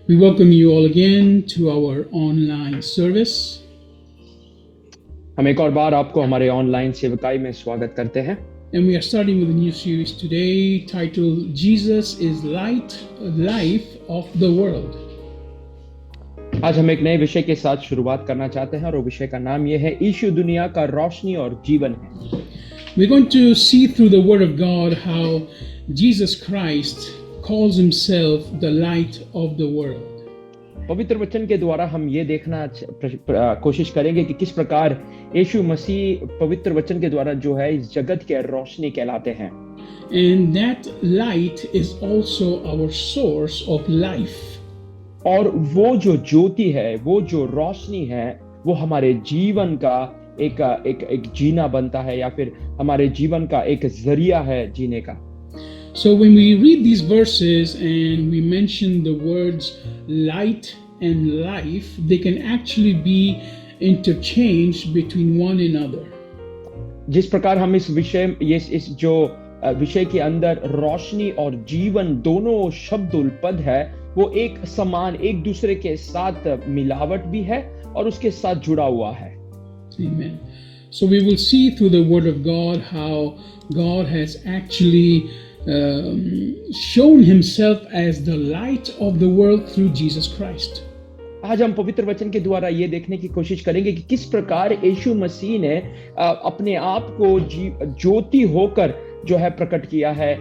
We welcome you all again to our online service. हम एक और बार आपको हमारे ऑनलाइन सेवकाई में स्वागत करते हैं And we are starting with a new series today titled Jesus is Light, Life of the World. आज हम एक नए विषय के साथ शुरुआत करना चाहते हैं और वो विषय का नाम ये है यीशु दुनिया का रोशनी और जीवन है। We're going to see through the Word of God how Jesus Christ calls himself the light of the world. पवित्र वचन के द्वारा हम ये देखना कोशिश करेंगे कि किस प्रकार यीशु मसीह पवित्र वचन के द्वारा जो है इस जगत के रोशनी कहलाते हैं। And that light is also our source of life. और वो जो ज्योति है, वो जो रोशनी है, वो हमारे जीवन का एक जीना बनता है या फिर हमारे जीवन का एक जरिया है जीने का। So when we read these verses and we mention the words light and life, they can actually be interchanged between one another. जिस प्रकार हम इस विषय के अंदर रोशनी और जीवन दोनों शब्द उल्पद है, वो एक समान एक दूसरे के साथ मिलावट भी है और उसके साथ जुड़ा हुआ है। Amen. So we will see through the Word of God how God has actually shown himself as the light of the world through Jesus Christ. आज हम पवित्र वचन के द्वारा ये देखने की कोशिश करेंगे कि किस प्रकार यीशु मसीह ने अपने आप को ज्योति होकर जो है प्रकट किया है।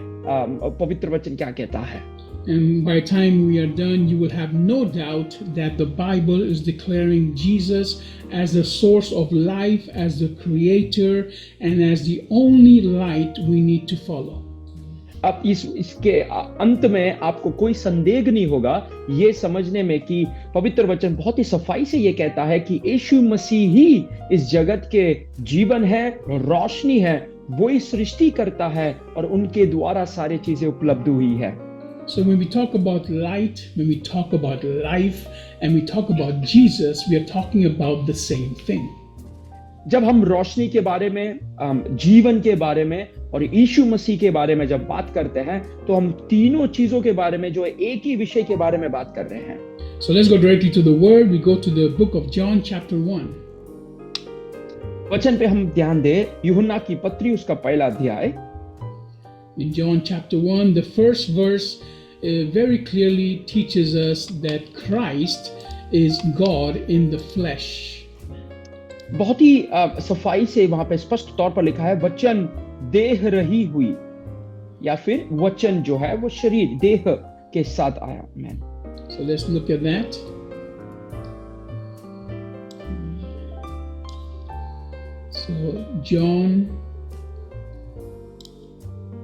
पवित्र वचन क्या कहता है? And by the time we are done, you will have no doubt that the Bible is declaring Jesus as the source of life, as the creator, and as the only light we need to follow. अब इसके अंत में आपको कोई संदेह नहीं होगा ये समझने में कि पवित्र वचन बहुत ही सफाई से ये कहता है कि यीशु मसीह ही इस जगत के जीवन है, रोशनी है, वो ही सृष्टि करता है और उनके द्वारा सारी चीजें उपलब्ध हुई है। So when we talk about light, when we talk about life, and we talk about Jesus, we are talking about the same thing. जब हम रोशनी के बारे में, जीवन के बारे में और यीशु मसीह के बारे में जब बात करते हैं तो हम तीनों चीजों के बारे में जो एक ही विषय के बारे में बात कर रहे हैं। So let's go directly to the word. We go to the book of John chapter 1. वचन पे हम ध्यान दें, यूहन्ना की पत्री उसका पहला अध्याय। In John chapter 1, the first verse very clearly teaches us that Christ is God in the flesh. बहुत ही सफाई से वहां पे स्पष्ट तौर पर लिखा है वचन देह रही हुई या फिर वचन जो है वो शरीर देह के साथ आया। आमीन। So let's look at that. So John,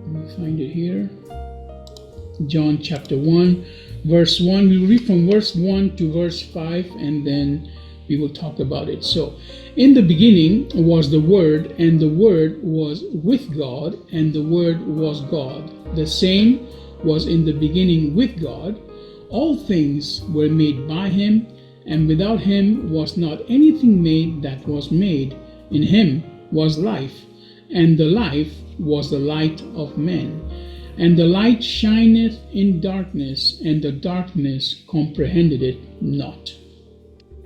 let me find it here. John chapter 1, verse 1. We'll read from verse 1 to verse 5 and then we will talk about it. So, in the beginning was the Word, and the Word was with God, and the Word was God. The same was in the beginning with God. All things were made by him, and without him was not anything made that was made. In him was life, and the life was the light of men. And the light shineth in darkness, and the darkness comprehended it not.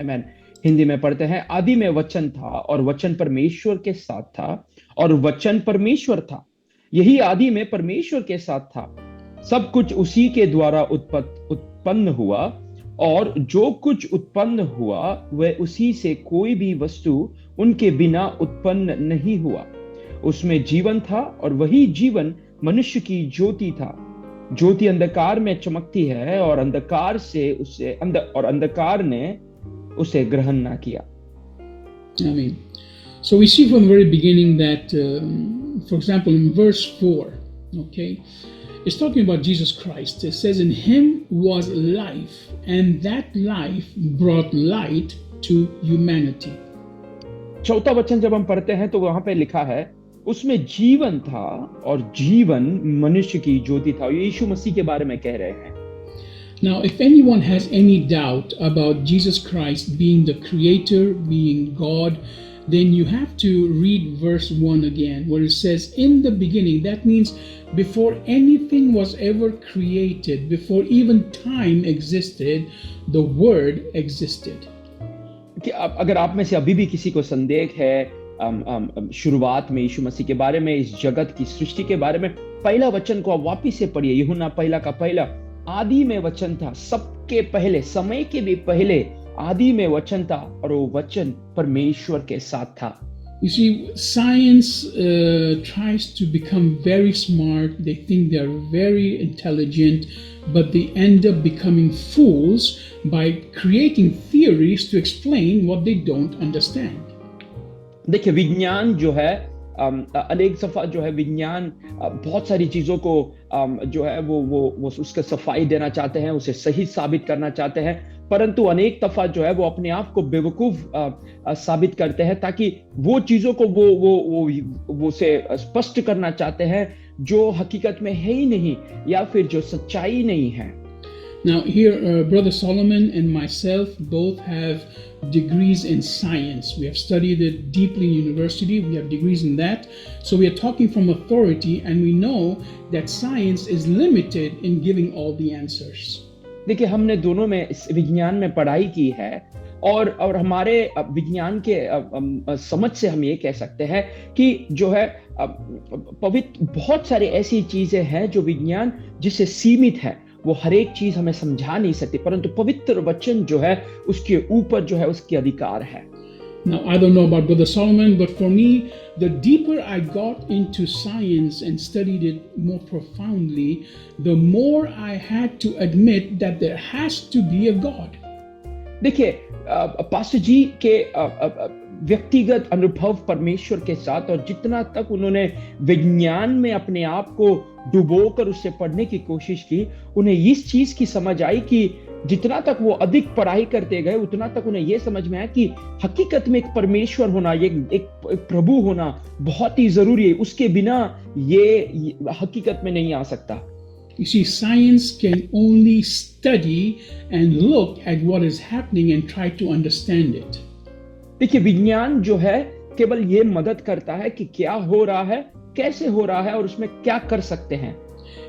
Amen. Hindi में पढ़ते हैं, आदि में वचन था और वचन परमेश्वर के साथ था और वचन परमेश्वर था। यही आदि में परमेश्वर के साथ था। सब कुछ उसी के द्वारा उत्पन्न हुआ और जो कुछ उत्पन्न हुआ वह उसी से, कोई भी वस्तु उनके बिना उत्पन्न नहीं हुआ। उसमें जीवन था और वही जीवन मनुष्य की ज्योति था। ज्योति अंधकार में चमकती है और अंधकार ने उसे ग्रहण ना किया। Amen. So we see from the very beginning that, for example, in verse 4, okay, it's talking about Jesus Christ. It says, in him was life, and that life brought light to humanity. चौथा वचन जब हम पढ़ते हैं तो वहां पे लिखा है, उसमें जीवन था और जीवन मनुष्य की ज्योति था। यीशु मसीह के बारे में कह रहे हैं। Now, if anyone has any doubt about Jesus Christ being the creator, being God, then you have to read verse 1 again, where it says, in the beginning. That means before anything was ever created, before even time existed, the Word existed. कि अगर आप में से अभी भी किसी को संदेह है शुरुआत में यीशु मसीह के बारे में, इस जगत की सृष्टि के बारे में, पहला वचन को आप वापिस से पढ़िए। यूहन्ना पहला का पहला, आदि में वचन था, सबके पहले, समय के भी पहले आदि में वचन था, और वो वचन परमेश्वर के साथ था। You see, science tries to become very smart. They think they are very intelligent, but they end up becoming fools by creating theories to explain what they don't understand. देखिए, विज्ञान जो है अनेक दफा जो है विज्ञान बहुत सारी चीजों को जो है वो उसका सफाई देना चाहते हैं, उसे सही साबित करना चाहते हैं, परंतु अनेक दफा जो है वो अपने आप को बेवकूफ साबित करते हैं, ताकि वो चीजों को वो से स्पष्ट करना चाहते हैं जो हकीकत में है ही नहीं, या फिर जो सच्चाई नहीं है। Now here, Brother Solomon and myself both have degrees in science. We have studied it deeply in university. We have degrees in that. So we are talking from authority, and we know that science is limited in giving all the answers. देखिए, हमने दोनों में विज्ञान में पढ़ाई की है, और हमारे विज्ञान के समझ से हम ये कह सकते हैं कि जो है पवित्र बहुत सारी ऐसी चीजें हैं जो विज्ञान जिससे सीमित है, वो हर एक चीज हमें समझा नहीं सकती, परंतु पवित्र वचन जो है उसके ऊपर जो है उसके अधिकार है। Now, I don't know about Brother Solomon, but for me, the deeper I got into science and studied it more profoundly, the more I had to admit that there has to be a God. देखिए, pastor जी के व्यक्तिगत अनुभव परमेश्वर के साथ, और जितना तक उन्होंने विज्ञान में अपने आप को डुबोकर उससे पढ़ने की कोशिश की, उन्हें इस चीज की समझ आई कि जितना तक वो अधिक पढ़ाई करते गए, उतना तक उन्हें यह समझ में आया कि हकीकत में एक परमेश्वर होना, एक प्रभु होना बहुत ही जरूरी है। उसके बिना ये हकीकत में नहीं आ सकता। You see, science can only study and look at what is happening and try to understand it. देखिए, विज्ञान जो है केवल ये मदद करता है कि क्या हो रहा है, कैसे हो रहा है, और उसमें क्या कर सकते हैं।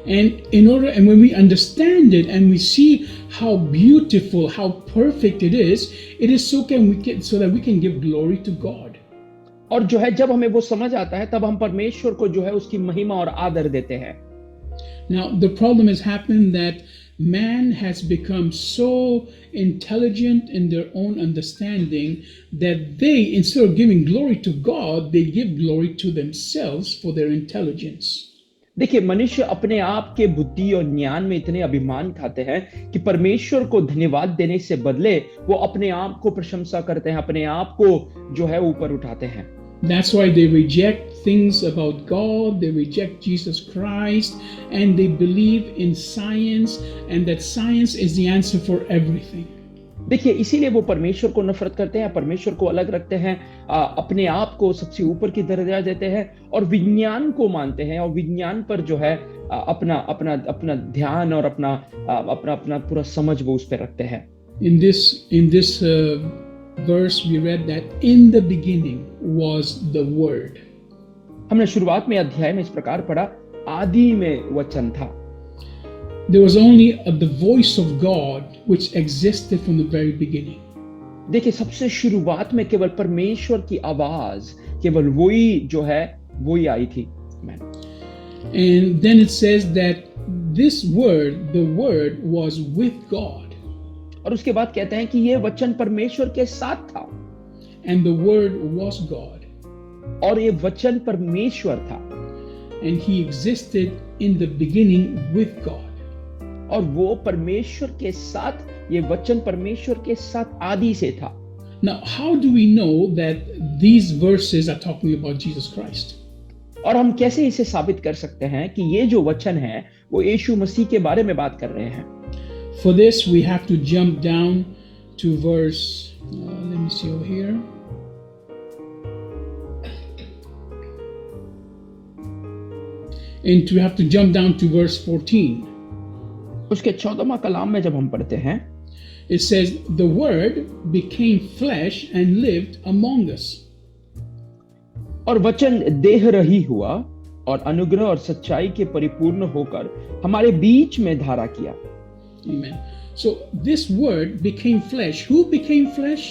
And when we understand it and we see how beautiful, how perfect it is so that we can give glory to God. और जो है जब हमें वो समझ आता है, तब हम परमेश्वर को जो है उसकी महिमा और आदर देते हैं। Now, the problem has happened that man has become so intelligent in their own understanding that they, instead of giving glory to God, they give glory to themselves for their intelligence. देखिए, मनुष्य अपने आप के बुद्धि और ज्ञान में इतने अभिमान खाते हैं कि परमेश्वर को धन्यवाद देने से बदले वो अपने आप को प्रशंसा करते हैं, अपने आप को जो है ऊपर उठाते हैं। That's why they reject things about God, they reject Jesus Christ, and they believe in science, and that science is the answer for everything. देखिए, इसीलिए वो परमेश्वर को नफरत करते हैं, परमेश्वर को अलग रखते हैं, अपने आप को सबसे ऊपर की दर्जा देते हैं, और विज्ञान को मानते हैं, और विज्ञान पर जो है अपना ध्यान और अपना पूरा समझ वो उस पर रखते हैं। In this verse we read that in the beginning was the Word. हमने शुरुआत में अध्याय में इस प्रकार पढ़ा, आदि में वचन था। There was only the voice of God which existed from the very beginning. देखिए, सबसे शुरुआत में केवल परमेश्वर की आवाज, केवल वही जो है वही आई थी। And then it says that this word, the Word, was with God. और उसके बाद कहते हैं कि ये वचन परमेश्वर के साथ था। And the Word was God. और ये वचन परमेश्वर था। And he existed in the beginning with God. और वो परमेश्वर के साथ, ये वचन परमेश्वर के साथ आदि से था। Now, how do we know that these verses are talking about Jesus Christ? और हम कैसे इसे साबित कर सकते हैं कि ये जो वचन है वो यीशु मसीह के बारे में बात कर रहे हैं? For this, we have to jump down to verse, let me see over here. And we have to jump down to verse 14. उसके 14वां कलाम में जब हम पढ़ते हैं, it says, the Word became flesh and lived among us. और वचन देह रही हुआ और अनुग्रह और सच्चाई के परिपूर्ण होकर हमारे बीच में धारा किया। Amen. So this word became flesh. Who became flesh?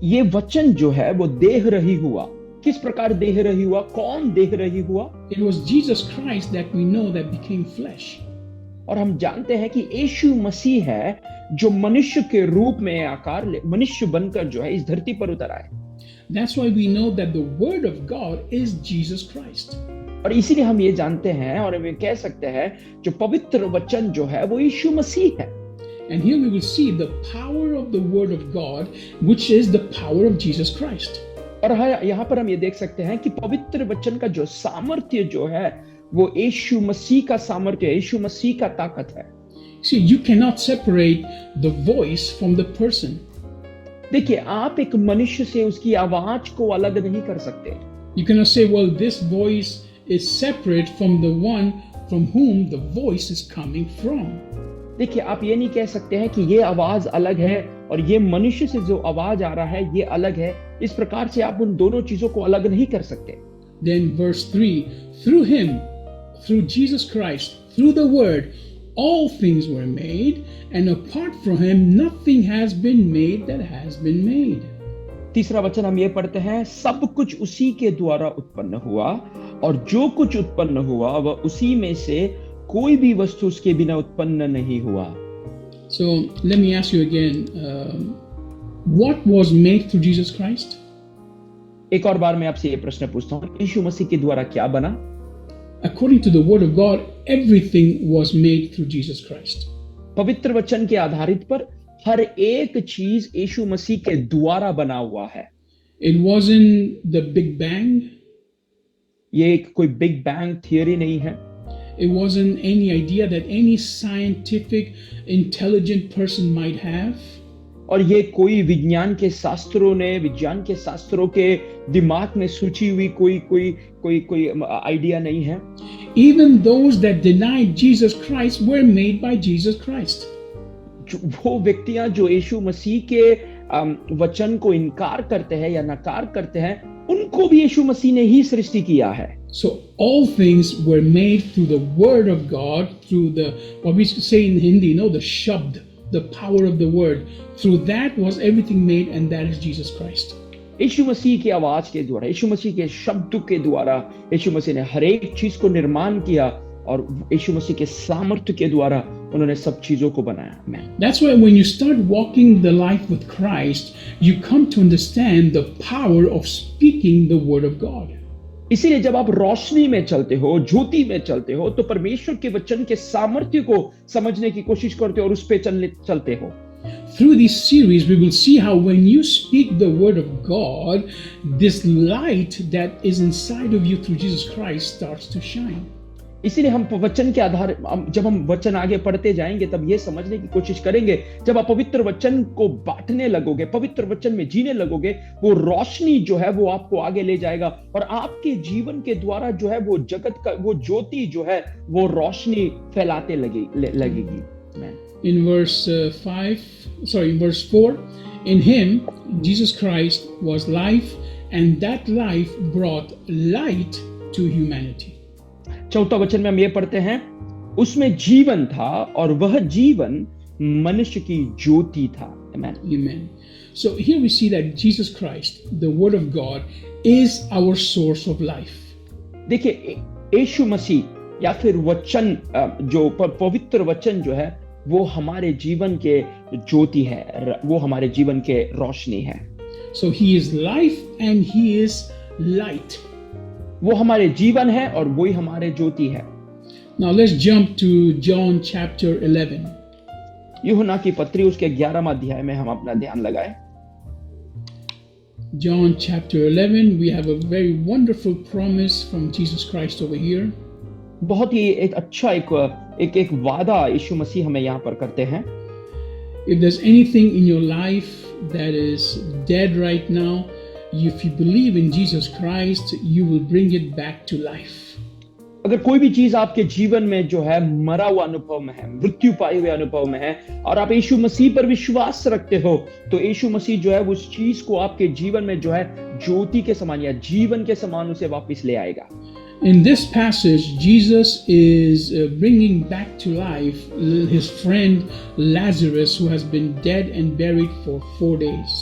ये वचन जो है वो देह रही हुआ। किस प्रकार देह रही हुआ? कौन देह रही हुआ? It was Jesus Christ that we know that became flesh. और हम जानते हैं कि यीशु मसीह है जो मनुष्य के रूप में मनुष्य बनकर जो है इस धरती पर उतर आए। That's why we know that the word of God is Jesus Christ. और इसीलिए हम ये जानते हैं और हम ये कह सकते हैं जो पवित्र वचन जो है वो यीशु मसीह है। And here we will see the power of the word of God, which is the power of Jesus Christ. और यहाँ पर हम ये देख सकते हैं कि पवित्र वचन का जो सामर्थ्य जो है वो यीशु मसीह का सामर्थ्य है, यीशु मसीह का ताकत है। See, you cannot separate the voice from the person. देखिए, आप एक मनुष्य से उसकी आवाज को अलग नहीं कर सकते। You cannot say, well, this voice is separate from the one from whom the voice is coming from. देखिए, आप ये नहीं कह सकते हैं कि ये आवाज अलग है और ये मनुष्य से जो आवाज आ रहा है ये अलग है। इस प्रकार से आप उन दोनों चीजों को अलग नहीं कर सकते। Then verse 3, through him, through Jesus Christ, through the word, all things were made, and apart from him nothing has been made that has been made. तीसरा वचन हम ये पढ़ते हैं, सब कुछ उसी के द्वारा उत्पन्न हुआ और जो कुछ उत्पन्न हुआ वह उसी में से कोई भी वस्तु उसके बिना उत्पन्न नहीं हुआ। So let me ask you again, what was made through Jesus Christ? एक और बार मैं आपसे ये प्रश्न पूछता हूँ, यीशु मसीह के द्वारा क्या बना? According to the word of God, everything was made through Jesus Christ. पवित्र वचन के आधारित पर हर एक चीज यीशु मसीह के द्वारा बना हुआ है। It wasn't the Big Bang. ये कोई बिग बैंग थियरी नहीं है। It wasn't any idea that any scientific, intelligent person might have. और ये कोई विज्ञान के शास्त्रों के दिमाग में सोची हुई कोई आइडिया नहीं है। Even those that denied Jesus Christ were made by Jesus Christ. वो व्यक्तियां जो यीशु मसीह के वचन को इनकार करते हैं या नकार करते हैं, उनको भी यीशु मसीह ने ही सृष्टि किया है। So all things were made through the word of God, through the, what we say in Hindi, the shabd, the power of the word. Through that was everything made, and that is Jesus Christ. यीशु मसीह की आवाज के द्वारा, यीशु मसीह के शब्द के द्वारा यीशु मसीह ने हर एक चीज को निर्माण किया और यीशु मसीह के सामर्थ्य के द्वारा उन्होंने सब चीजों को बनाया। That's why when you start walking the life with Christ, you come to understand the power of speaking the word of God. इसीलिए जब आप रोशनी में चलते हो, ज्योति में चलते हो, तो परमेश्वर के वचन के सामर्थ्य को समझने की कोशिश करते हो और उस पे चलते हो। Through this series, we will see how when you speak the word of God, this light that is inside of you through Jesus Christ starts to shine. इसीलिए हम वचन के आधार, जब हम वचन आगे पढ़ते जाएंगे तब ये समझने की कोशिश करेंगे, जब आप पवित्र वचन को बांटने लगोगे, पवित्र वचन में जीने लगोगे, वो रोशनी जो है वो आपको आगे ले जाएगा और आपके जीवन के द्वारा जो है वो जगत का वो ज्योति जो है वो रोशनी फैलाते लगेगी। In verse 4, in him, Jesus Christ was life, and that life brought light to humanity. चौथा वचन में हम ये पढ़ते हैं, उसमें जीवन था और वह जीवन मनुष्य की ज्योति था। Amen. Amen. So here we see that Jesus Christ, the word of God, is our source of life. देखिए, यीशु मसीह या फिर वचन जो पवित्र वचन जो है वो हमारे जीवन के ज्योति है, वो हमारे जीवन के रोशनी है। So he is life and he is light. वो हमारे जीवन है और वही हमारे ज्योति है। Now let's jump to John chapter 11. यूहन्ना की पत्री उसके 11वां अध्याय में हम अपना ध्यान लगाएं। John chapter 11, we have a very wonderful promise from Jesus Christ over here. बहुत ही एक अच्छा एक वादा यीशु मसीह हमें यहाँ पर करते हैं। If there's anything in your life that is dead right now, if you believe in Jesus Christ, you will bring it back to life. अगर कोई भी चीज आपके जीवन में जो है मरा हुआ अनुभव में है, मृत्यु पाए हुए अनुभव में है, और आप यीशु मसीह पर विश्वास रखते हो, तो यीशु मसीह जो है उस चीज को आपके जीवन में जो है ज्योति के समान या जीवन के समान उसे वापस ले आएगा। In this passage, Jesus is bringing back to life his friend Lazarus, who has been dead and buried for 4 days.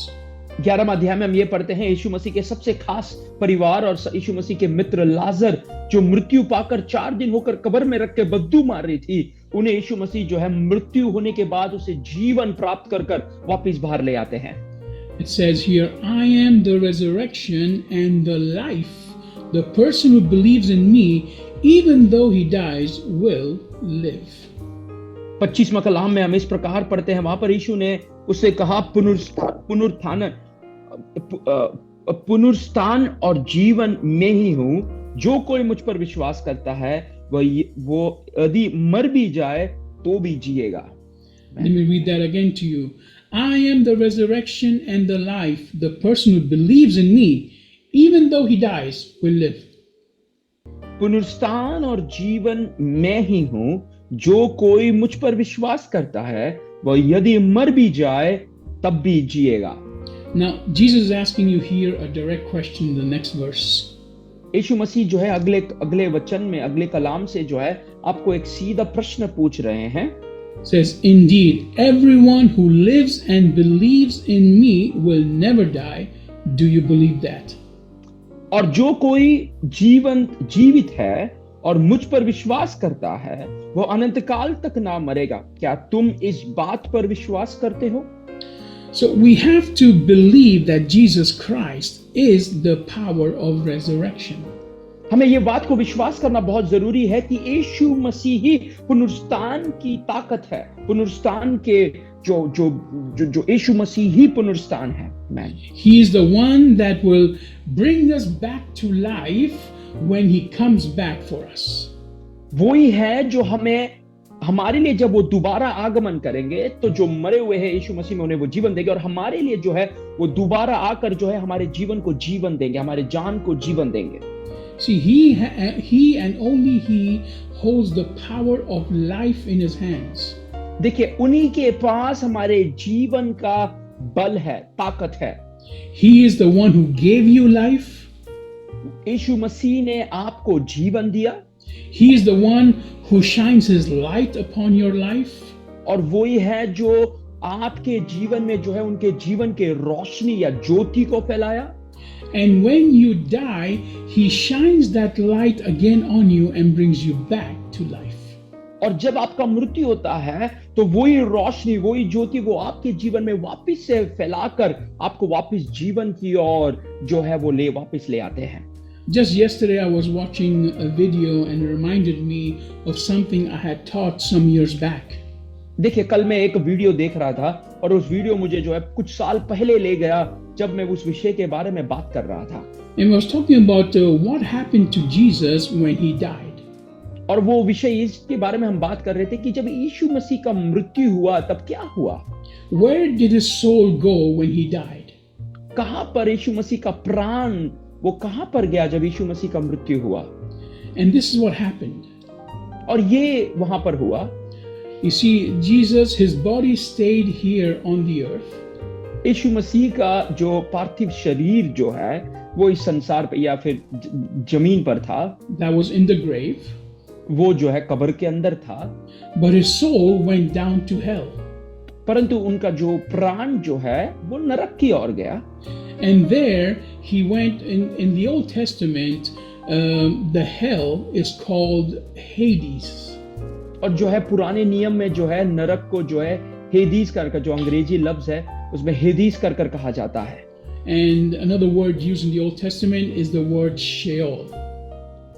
11वें अध्याय में हम ये पढ़ते हैं, यीशु मसीह के सबसे खास परिवार और यीशु मसीह के मित्र लाजर, जो मृत्यु पाकर 4 दिन होकर कब्र में रख के बदबू मार रही थी, उन्हें यीशु मसीह जो है मृत्यु होने के बाद उसे जीवन प्राप्त कर कर वापिस बाहर ले आते हैं। It says here, I am the resurrection and the life. The person who believes in me, even though he dies, will live. 25वां कलाम में हम इस प्रकार पढ़ते हैं, वहां पर यीशु ने उससे कहा, पुनरुत्थान और जीवन में ही हूं, जो कोई मुझ पर विश्वास करता है वो यदि मर भी जाए तो भी जिएगा। Let me read that again to you. I am the resurrection and the life. The person who believes in me, even though he dies, will live. पुनरुत्थान और जीवन मैं ही हूं, जो कोई मुझ पर विश्वास करता है वह यदि मर भी जाए तब भी जिएगा। Now, Jesus is asking you here a direct question in the next verse. यीशु मसीह जो है अगले वचन में, अगले कलाम से जो है आपको एक सीधा प्रश्न पूछ रहे हैं। Says, indeed, everyone who lives and believes in me will never die. Do you believe that? और जो कोई जीवित है और मुझ पर विश्वास करता है वो अनंत काल तक ना मरेगा। क्या तुम इस बात पर विश्वास करते हो? So we have to believe that Jesus Christ is the power of resurrection. हमें ये बात को विश्वास करना बहुत जरूरी है कि यीशु मसीह ही पुनरुत्थान की ताकत है। पुनरुत्थान के जो यीशु मसीह ही पुनरुत्थान है। Amen. He is the one that will bring us back to life when he comes back for us. वही है जो हमारे लिए जब वो दोबारा आगमन करेंगे तो जो मरे हुए हैं यीशु मसीह में उन्हें वो जीवन देंगे, और हमारे लिए जो है वो दोबारा आकर जो है हमारे जीवन को जीवन देंगे, हमारे जान को जीवन देंगे। See, he and only he holds the power of life in his hands. देखिए, उन्हीं के पास हमारे जीवन का बल है, ताकत है। He is the one who gave you life. यीशु मसीह ने आपको जीवन दिया। He is the one who shines his light upon your life. और वही है जो आपके जीवन में जो है उनके जीवन के रोशनी या ज्योति को फैलाया। And when you die, he shines that light again on you and brings you back to life. और जब आपका मृत्यु होता है तो वही रोशनी, वही ज्योति वो आपके जीवन में वापस से फैलाकर आपको वापस जीवन की ओर जो है वो वापस ले आते हैं। Just yesterday I was watching a video and it reminded me of something I had taught some years back. देखिए, कल मैं एक वीडियो देख रहा था और उस वीडियो मुझे जो है कुछ साल पहले ले गया जब मैं उस विषय के बारे में बात कर रहा था। And I was talking about what happened to Jesus when he died. और वो विषय इसके बारे में हम बात कर रहे थे कि जब यीशु मसीह का मृत्यु हुआ तब क्या हुआ। Where did his soul go when he died? कहां पर यीशु मसीह का प्राण वो कहां पर गया जब यीशु मसीह का मृत्यु हुआ? And this is what happened. और ये वहां पर हुआ। You see, Jesus, his body stayed here on the earth. यीशु मसीह का जो पार्थिव शरीर जो है वो इस संसार पे या फिर जमीन पर था। That was in the grave. वो जो है कब्र के अंदर था। But his soul went down to hell. परंतु उनका जो प्राण जो है वो नरक की ओर गया। And there he went in the Old Testament, the hell is called Hades. और जो है पुराने नियम में जो है नरक को जो है हेदीस कर जो अंग्रेजी लफ्ज है उसमें हेदीस कर कहा जाता है। And another word used in the Old Testament is the word Sheol.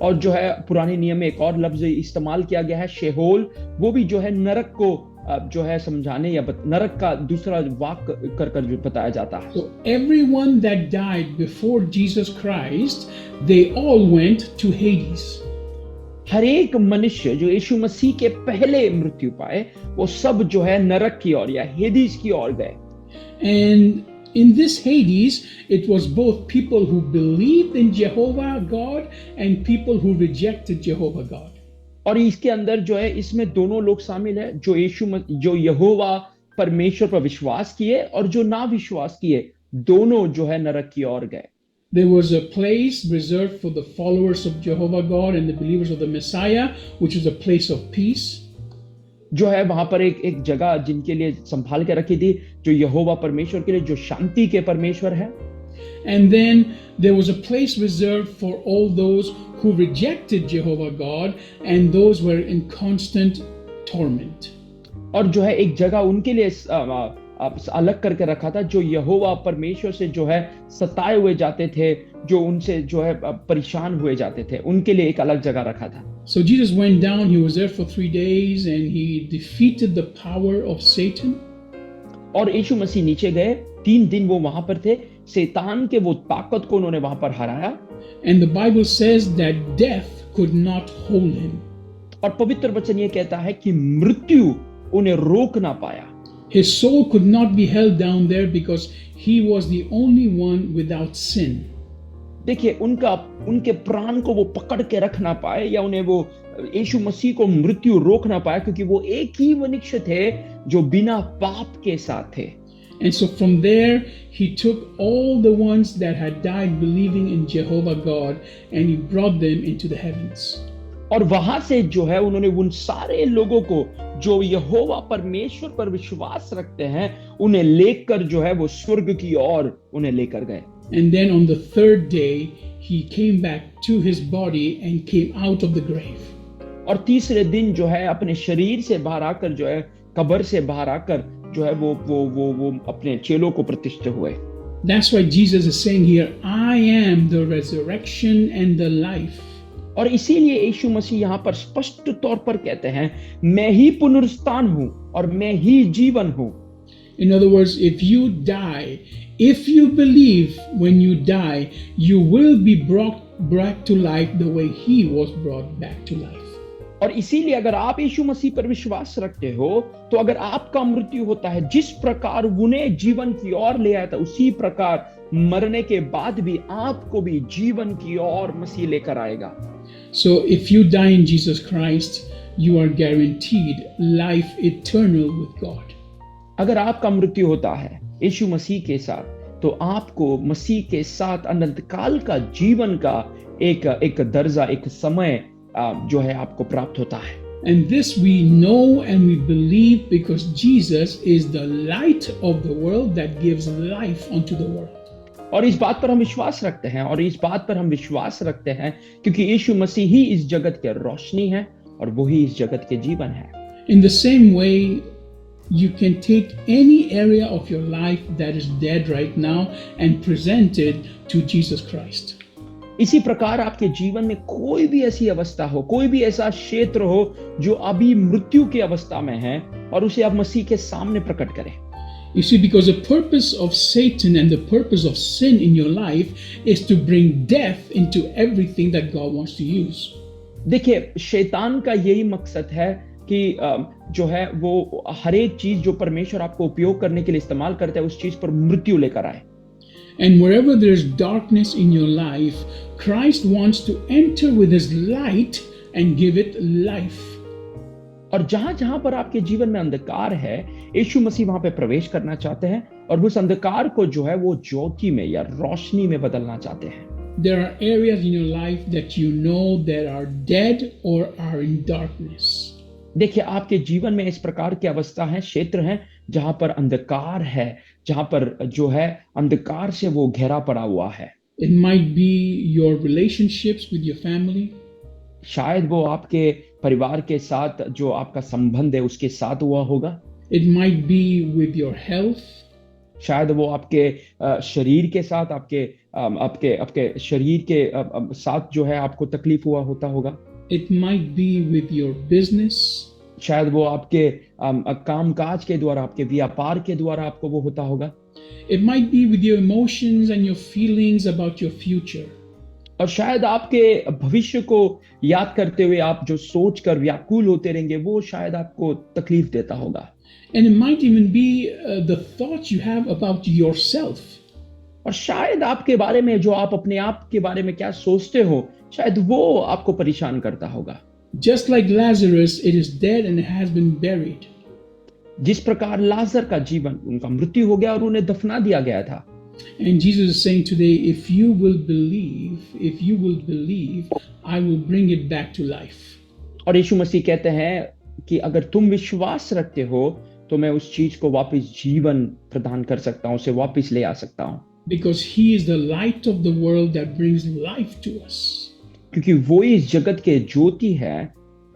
और जो है पुराने नियम में एक और लफ्ज इस्तेमाल किया गया है शेहोल। वो भी जो है नरक को जो है समझाने या नरक का दूसरा वाक कर जो बताया जाता है। So everyone that died before Jesus Christ, they all went to Hades. हर एक मनुष्य जो यीशु मसीह के पहले मृत्यु पाए वो सब जो है नरक की ओर या हेदीस की ओर गए। And In this Hades, it was both people who believed in Jehovah God and people who rejected Jehovah God. और इसके अंदर जो है इसमें दोनों लोग शामिल है, जो यहोवा परमेश्वर पर विश्वास किए और जो ना विश्वास किए, दोनों जो है नरक की ओर गए। There was a place reserved for the followers of Jehovah God and the believers of the Messiah, which is a place of peace. जो है वहां पर एक जगह जिनके लिए संभाल के रखी थी, जो यहोवा परमेश्वर के लिए, जो शांति के परमेश्वर है। And then there was a place reserved for all those who rejected Jehovah God and those were in constant torment. और जो है एक जगह उनके लिए अलग करके रखा था, जो यहोवा परमेश्वर से जो है सताए हुए जाते थे, जो उनसे जो है परेशान हुए जाते थे, उनके लिए एक अलग जगह रखा था। So Jesus went down, he was there for 3 days and he defeated the power of Satan. और यीशु मसीह नीचे गए, 3 दिन वो वहां पर थे, शैतान के वो ताकत को उन्होंने वहां पर हराया। And the Bible says that death could not hold him. और पवित्र वचन ये कहता है कि मृत्यु उन्हें रोक ना पाया। His soul could not be held down there because he was the only one without sin. देखिए उनके प्राण को वो पकड़ के रख ना पाए, या उन्हें वो यीशु मसीह को मृत्यु रोक ना पाया, क्योंकि वो एक ही मनुष्य थे जो बिना पाप के साथ थे। And so from there he took all the ones that had died believing in Jehovah God and he brought them into the heavens. और वहां से जो है उन्होंने उन सारे लोगों को जो यहोवा परमेश्वर पर विश्वास रखते हैं, उन्हें लेकर जो है वो स्वर्ग की ओर उन्हें लेकर गए। And then on the 3rd day he came back to his body and came out of the grave. और तीसरे दिन जो है अपने शरीर से बाहर आकर, जो है कब्र से बाहर आकर, जो है वो अपने चेलों को प्रतिष्ठित हुए। That's why Jesus is saying here, I am the resurrection and the life. और इसीलिए यीशु मसीह यहाँ पर स्पष्ट तौर पर कहते हैं, मैं ही पुनरुत्थान हूं और मैं ही जीवन हूं। In other words, if you die, if you believe when you die, you will be brought back to life the way he was brought back to life. और इसीलिए अगर आप यीशु मसीह पर विश्वास रखते हो, तो अगर आपका मृत्यु होता है, जिस प्रकार उन्हें जीवन की ओर ले आया था, उसी प्रकार मरने के बाद भी आपको भी जीवन की ओर मसीह लेकर आएगा। So if you die in Jesus Christ, you are guaranteed life eternal with God. अगर आपका मृत्यु होता है यीशु मसीह के साथ, तो आपको मसीह के साथ अनंत काल का जीवन का एक दर्जा, एक समय जो है आपको प्राप्त होता है। And this we know and we believe because Jesus is the light of the world that gives life unto the world. और इस बात पर हम विश्वास रखते हैं, क्योंकि यीशु मसीह ही इस जगत के रोशनी है और वही इस जगत के जीवन है। In the same way, you can take any area of your life that is dead right now and present it to Jesus Christ. इसी प्रकार आपके जीवन में कोई भी ऐसी अवस्था हो, कोई भी ऐसा क्षेत्र हो जो अभी मृत्यु की अवस्था में है, और उसे आप मसीह के सामने प्रकट करें। You see, because the purpose of Satan and the purpose of sin in your life is to bring death into everything that God wants to use. देखिए, शैतान का यही मकसद है कि जो है वो हर एक चीज जो परमेश्वर आपको उपयोग करने के लिए इस्तेमाल करता है, उस चीज पर मृत्यु लेकर आए। And wherever there's darkness in your life, Christ wants to enter with his light and give it life. और जहां पर आपके जीवन में अंधकार है, यीशु मसीह वहां पे प्रवेश करना चाहते हैं और उस अंधकार को जो है वो ज्योति में या रोशनी में बदलना चाहते हैं। There are areas in your life that you know that are dead or are in darkness. देखिए, आपके जीवन में इस प्रकार की अवस्था है, क्षेत्र हैं जहां पर अंधकार है, जहां पर जो है अंधकार से वो घेरा पड़ा हुआ है। It might be your relationships with your family. शायद वो आपके परिवार के साथ जो आपका संबंध है उसके साथ हुआ होगा। It might be with your health. शायद वो आपके शरीर के साथ, आपके शरीर के साथ जो है आपको तकलीफ हुआ होता होगा। It might be with your business. शायद वो आपके कामकाज के द्वारा, आपके व्यापार के द्वारा आपको वो होता होगा। It might be with your emotions and your feelings about your future. और शायद आपके भविष्य को याद करते हुए आप जो सोच कर व्याकुल होते रहेंगे, वो शायद आपको तकलीफ देता होगा। And it might even be the thoughts you have about yourself. और शायद आपके बारे में जो आप अपने आप के बारे में क्या सोचते हो, शायद वो आपको परेशान करता होगा। Just like Lazarus, it is dead and it has been buried. जिस प्रकार लाजर का जीवन, उनका मृत्यु हो गया और उन्हें दफना दिया गया था। And Jesus is saying today, if you will believe, I will bring it back to life. और यीशु मसीह कहते हैं कि अगर तुम विश्वास रखते हो तो मैं उस चीज को वापस जीवन प्रदान कर सकता हूं, उसे वापस ले आ सकता हूं। Because he is the light of the world that brings life to us. क्योंकि वो इस जगत के ज्योति है,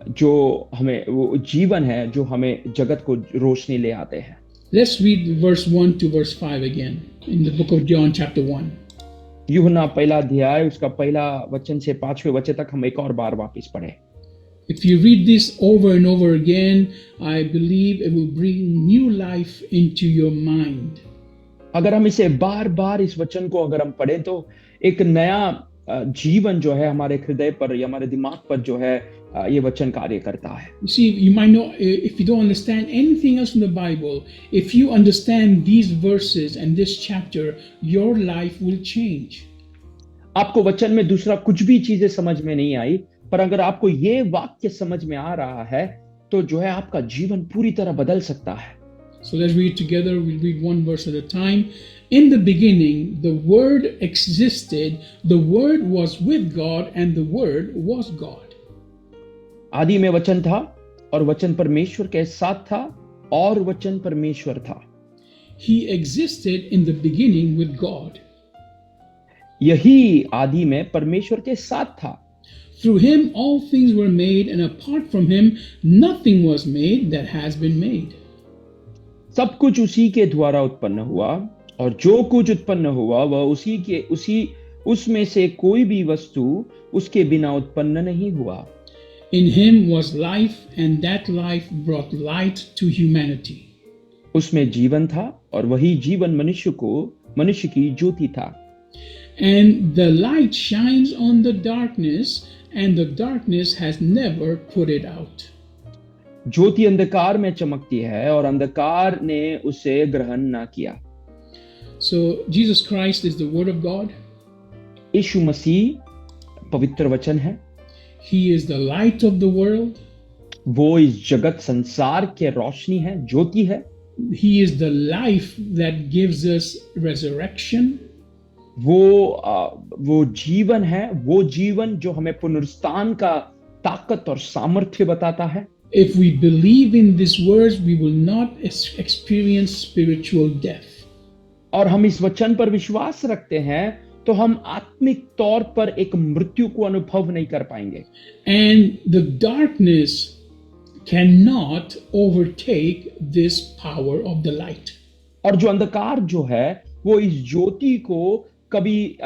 जो हमें, वो जीवन है जो हमें जगत को रोशनी ले आते हैं। Let's read verse 1 to verse 5 again in the book of John chapter 1. यूहन्ना पहला अध्याय उसका पहला वचन से 5वें वचन तक हम एक और बार वापस पढ़े। If you read this over and over again, I believe it will bring new life into your mind. अगर हम इसे बार बार इस वचन को अगर हम पढ़ें तो एक नया जीवन जो है हमारे हृदय पर या हमारे दिमाग पर जो है ये वचन कार्य करता है। You see, you might know, if you don't understand anything else in the Bible, if you understand these verses and this chapter, your life will change. आपको वचन में दूसरा कुछ भी चीजें समझ में नहीं आई, पर अगर आपको ये वाक्य समझ में आ रहा है तो जो है आपका जीवन पूरी तरह बदल सकता है। So let's read together. We'll read one verse at a time. In the beginning, the Word existed. The Word was with God, and the Word was God. आदि में वचन था और वचन परमेश्वर के साथ था और वचन परमेश्वर था। He existed in the beginning with God. यही आदि में परमेश्वर के साथ था। Through him all things were made, and apart from him nothing was made that has been made. सब कुछ उसी के द्वारा उत्पन्न हुआ और जो कुछ उत्पन्न हुआ वह उसमें से कोई भी वस्तु उसके बिना उत्पन्न नहीं हुआ। In him was life, and that life brought light to humanity. उसमें जीवन था और वही जीवन मनुष्य की ज्योति था। And the light shines on the darkness, and the darkness has never put it out. ज्योति अंधकार में चमकती है और अंधकार ने उसे ग्रहण ना किया। So Jesus Christ is the Word of God. यीशु मसीह पवित्र वचन है। He is the light of the world. वो इस जगत संसार के रोशनी है, ज्योति है। He is the life that gives us resurrection. वो जीवन है, वो जीवन जो हमें पुनरुत्थान का ताकत और सामर्थ्य बताता है। If we believe in these words, we will not experience spiritual death. और हम इस वचन पर विश्वास रखते हैं तो हम आत्मिक तौर पर एक मृत्यु को अनुभव नहीं कर पाएंगे। And the darkness cannot overtake this power of the light. और जो अंधकार जो है वो इस ज्योति को कभी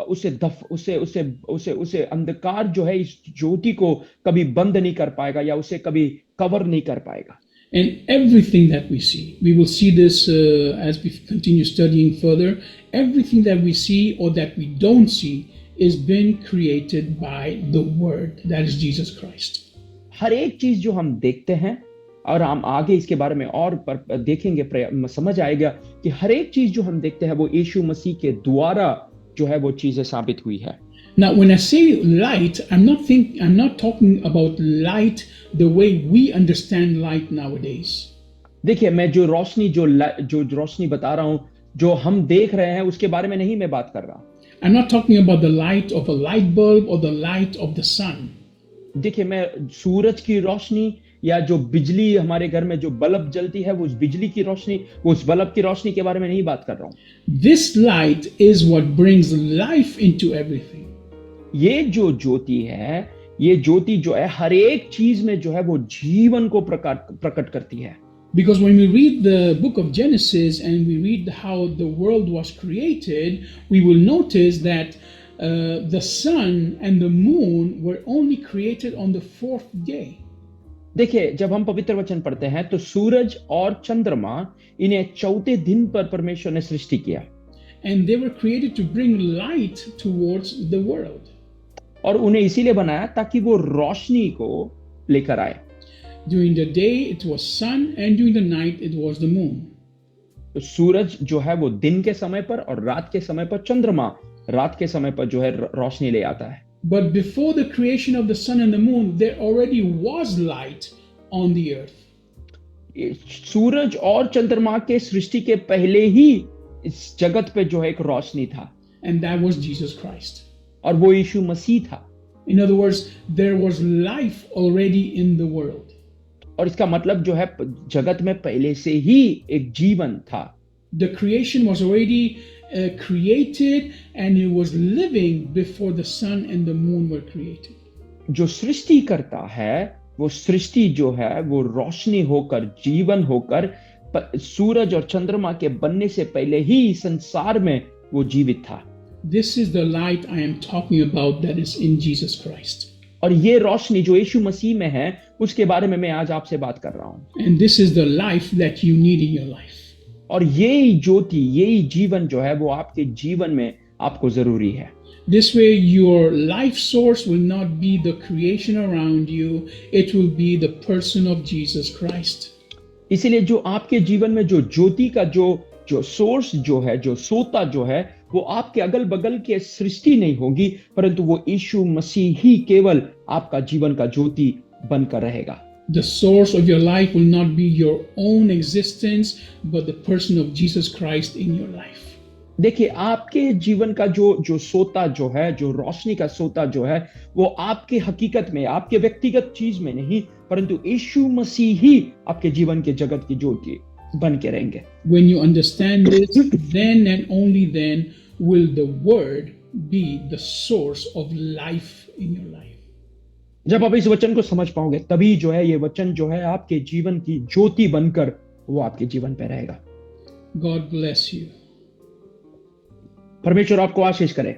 उसे अंधकार जो है इस ज्योति को कभी बंद नहीं कर पाएगा या उसे कभी कवर नहीं कर पाएगा। And everything that we see, we will see this as we continue studying further. Everything that we see or that we don't see is been created by the Word, that is Jesus Christ. हर एक चीज जो हम देखते हैं और हम आगे इसके बारे में और देखेंगे, समझ आएगा कि हर एक चीज जो हम देखते हैं वो यीशु मसीह के द्वारा जो है वो चीजें साबित हुई है। Now, when I say light, I'm not talking about light the way we understand light nowadays. देखिए, मैं जो रोशनी बता रहा हूं, जो हम देख रहे हैं उसके बारे में नहीं मैं बात कर रहा। I'm not talking about the light of a light bulb or the light of the sun. देखिए, मैं सूरज की रोशनी या जो बिजली हमारे घर में जो बल्ब जलती है वो उस बिजली की रोशनी, वो उस बल्ब की रोशनी के बारे में नहीं बात कर रहा हूं। This light is what brings life into everything. ये जो ज्योति है, ये ज्योति जो है हर एक चीज में जो है वो जीवन को प्रकट करती है। Because when we read the book of Genesis and we read how the world was created, we will notice that the sun and the moon were only created on the 4th day. देखिए, जब हम पवित्र वचन पढ़ते हैं तो सूरज और चंद्रमा इन्हें चौथे दिन पर परमेश्वर ने सृष्टि किया। And they were created to bring light towards the world. और उन्हें इसीलिए बनाया ताकि वो रोशनी को लेकर आए। During the day it was sun, and during the night it was the moon. तो सूरज जो है वो दिन के समय पर और रात के समय पर चंद्रमा रात के समय पर जो है रोशनी ले आता है। But before the creation of the sun and the moon, there already was light on the earth. सूरज और चंद्रमा के सृष्टि के पहले ही इस जगत पे जो है एक रोशनी था, And that was Jesus Christ. और वो यीशु मसीह था। In other words, there was life already in the world. और इसका मतलब जो है जगत में पहले से ही एक जीवन था। The creation was already created, and it was living before the sun and the moon were created. जो सृष्टि करता है वो सृष्टि जो है वो रोशनी होकर जीवन होकर सूरज और चंद्रमा के बनने से पहले ही संसार में वो जीवित था। This is the light I am talking about, that is in Jesus Christ. और ये रोशनी जो यीशु मसीह में है उसके बारे में मैं आज आपसे बात कर रहा हूं। And this is the life that you need in your life. और यही ज्योति यही जीवन जो है वो आपके जीवन में आपको जरूरी है। This way your life source will not be the creation around you, it will be the person of Jesus Christ. इसीलिए जो आपके जीवन में जो ज्योति का जो सोर्स जो है, जो सोता जो है, वो आपके अगल बगल के सृष्टि नहीं होगी, परंतु वो यीशु मसीह ही केवल आपका जीवन का ज्योति बनकर रहेगा। The source of your life will not be your own existence, but the person of Jesus Christ in your life. देखिए, आपके जीवन का जो सोता जो है, जो रोशनी का सोता जो है, वो आपके हकीकत में, आपके व्यक्तिगत चीज में नहीं, परंतु यीशु मसीह ही आपके जीवन के जगत की ज्योति बन के रहेंगे। When you understand this, then and only then will the word be the source of life in your life. जब आप इस वचन को समझ पाओगे, तभी जो है ये वचन जो है आपके जीवन की ज्योति बनकर वो आपके जीवन पे रहेगा। God bless you. परमेश्वर आपको आशीष करे।